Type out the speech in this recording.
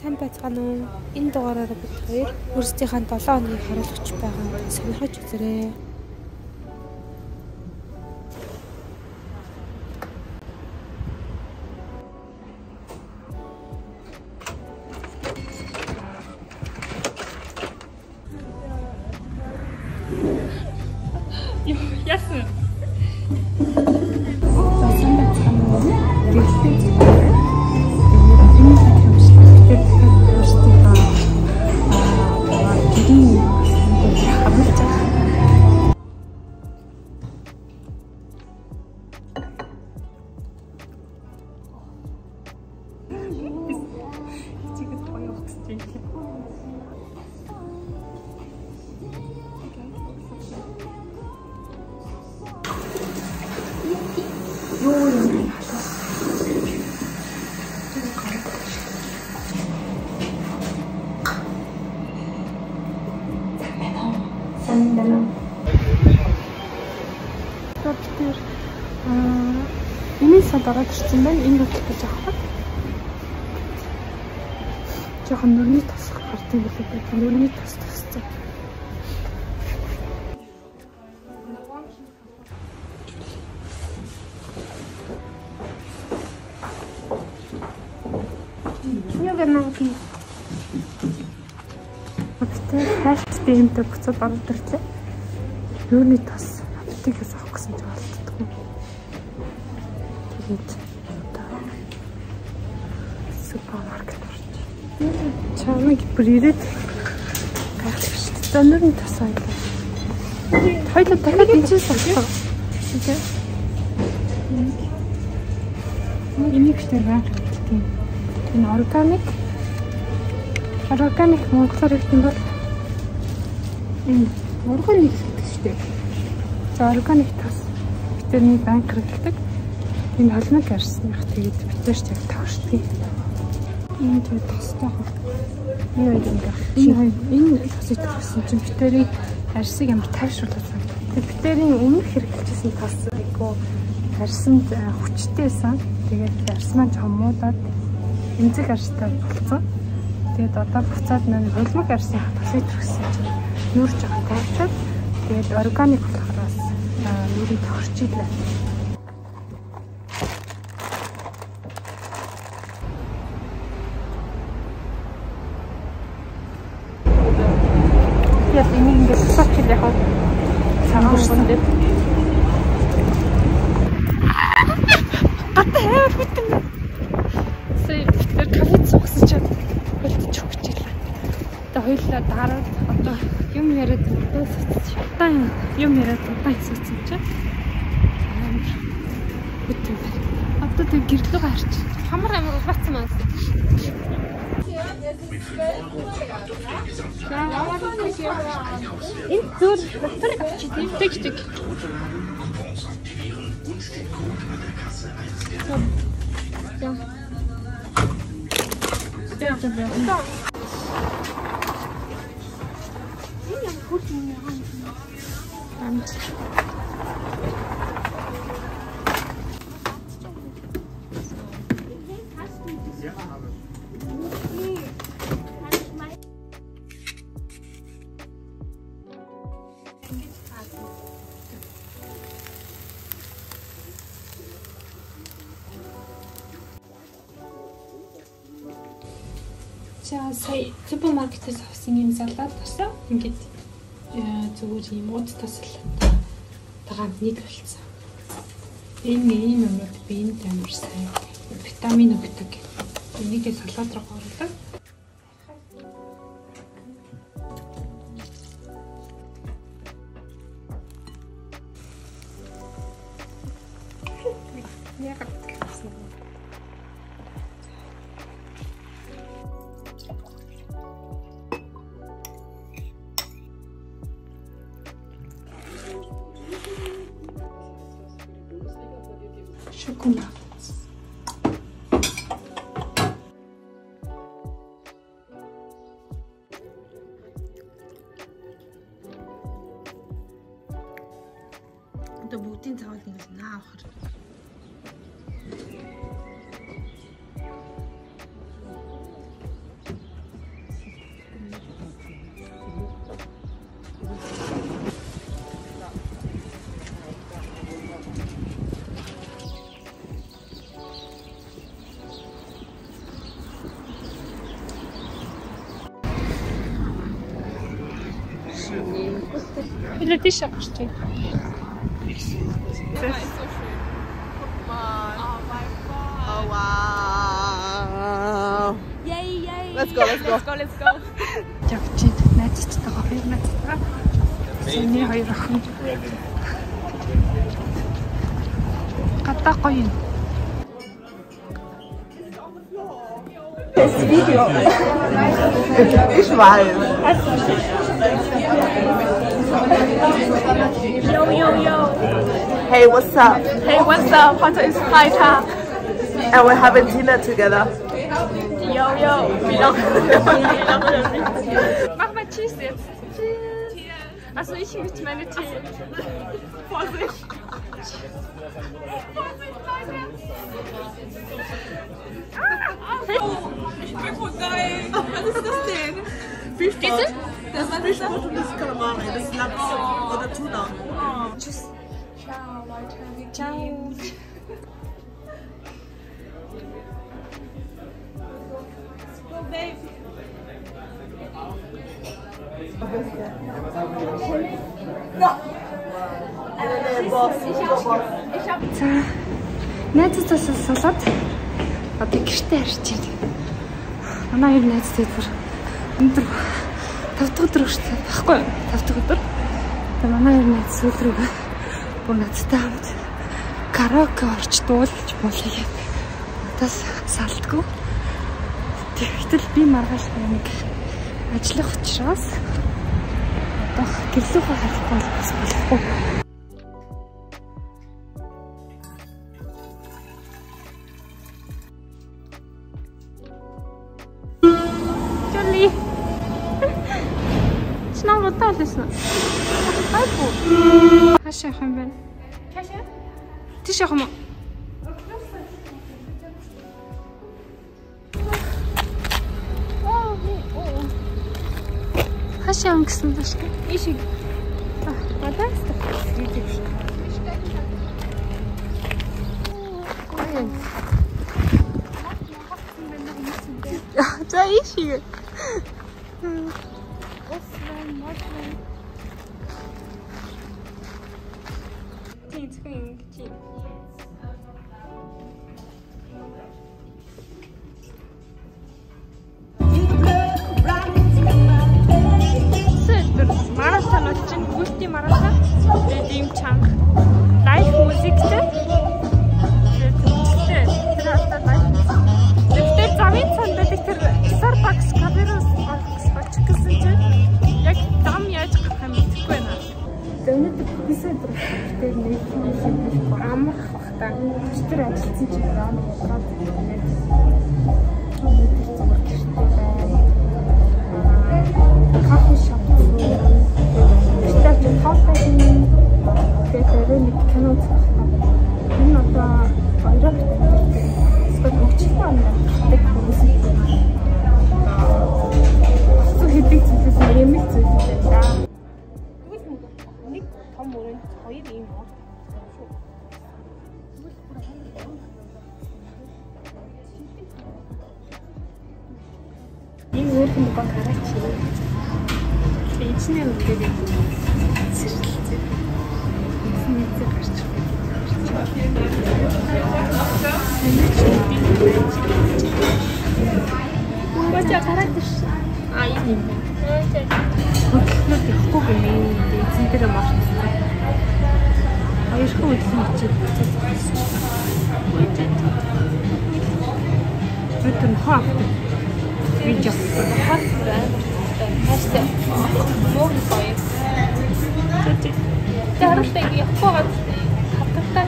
Сайн байцгаана уу? Энэ дугаараараа бид хоёр өөрсдийнхээ 7 хоногийн харуулгач байгаа сонирхож үзээрэй. Яасан? Сайн байцгаана уу? Ini sadarаад ирсэн байна. Энэ хөдөлгөж гэж авах. Жохон нүрний тасах гартын билээ байх. Нүрний тас тасцсан. Нёгэнанки. Аптэй хайрт биемтэй буцаад ороод ирлээ. Нүрний тас аптекээс авах гэсэн ч болтдгүй. Супермаркет орч. Чамайг бүр ирээд гайхах шүү дээ. Өнөрний тас ойлоо. Хоёул дахиад энэ чинь сонсоо. Тэ. Энийг ч тэр байх тийм. Энэ органик монголоор хэлэх юм бол энэ органик гэдэг шүү дээ. За органик тас битэрний банк гэдэг. Энэ холмог арьсных тэгээд битэрч яг тавшдаг. Энэ тэгээд тастай хав. Энэ энэ тасыг тавьсан чинь битэрийн арьсыг амар тайвшруулсан. Тэгээд битэрийн өмнөх хэрэглэжсэн тас айгу арьсанд хүчтэйсэн. Тэгээд арьс маань чамуудаад эмзэг арьстай болцсон. Тэгээд одоо буцаад нэг холмог арьсны тасыг тавьсан чинь нүүр жоохон тайвшаад тэгээд органик болохоос нүүрийг тохирчилээ. Яс энийг ингээд сочил яг самбурсан дээ. Атаа хэр бүтэн. Сая тэр кафед суугсан чад болчих хүчилээ. Одоо хоёулаа дараад одоо юм яриад удаан юм яриад удаан хийсэн чинь амар бүтэн. Одоо тэг гэрлөө гарч хамар амар улаацсан маань. Энэ зүр батарей авчиж тэгдэг. За сая супермаркетээс авсан юм салаад тасаа ингээд зүгээр юм ууд таслаад тагаанд нийт болцсон. Энэ юм амар биенд амар сайн витамин өгдөг. Энийгээ салаад руу оруулаад шоколад. Одоо бүгдийн цавал ингэж наавахар. Или тийш авах чи. Oh wow. Yay, yay. Let's go. Явчих найзтайгаа хоёр найзтайгаа. Синий хоёр охин. Гадаа гоё юм. This video. Ich weiß. Yo, yo, yo. Hey, what's up? Hey, what's up? Heute ist Freitag. And we're having dinner together. Yo, yo. Wie lange? Mach mal Cheese jetzt. Cheers. Also ich mit meiner Tee. Vorsicht. Was ist das denn? Fischbrot. Das ist Fischbrot und das ist Kalamari. Das ist Lachs oder Tuna. Tschüss. Ciao, Leute. Ciao. За найзтайсаа салаад одоо гэртээ харж байна. Манай хоёр найзтай бүр өндөр 5 дахь өдөр шүү дээ. Баггүй 5 дахь өдөр. Тэгээ манай хоёр найз өдрөг бүр надтай хамт караоке орч дуулж болъё. Надаас салтгүй. Тэгтэл би маргааш нэг ажиллах учраас одоо гэрлүүхөө харахгүй болохгүй. Жолли. Снова таалсан. Айпу. Хашаа хам байна. Хашаа? Тийш явах юм уу? Хашаа өнгөсөн даш. Ишиг. Бадааста. Видиш. За ишиг. Маратон чинь гүрти маратон. Тэгээд ийм чанга лайв музиктэй. Тэгээд замын цанд тэр Starbucks кафероос очих гэсэн чинь яг зам яаж гарах юм мэдэхгүй байна. Өнөөдөр бисээ дээр нэг амрах багтаа тэр ажилласан чинь рам угаад тэгээд өнөөдөр зүгээр гэртээ байна. Кофе шоп. Тэгээд хоолтой нэг кино үзэх. Энэ одоо оройг эсвэл өчигдөр амрах гэсэн хэдэг зүйлээс нэмэлт зүйл байна. Нэг том өрөөнд хоёр ийм хот. Энэ өөрөөр нь гараач. Эцнээ үлдээд сэргэлцээ. Эцнээ гарч. Бачаа гараач. А ийм. Хөдлөлт ихгүй гэнэ. Эцэн дээр марчсан. Аяшгүй үлсэн чиг. Өтөн хаа. Видео. Хаштай. Мөн гоё. Тэт. Тэрхтээ явахгүй хаттай.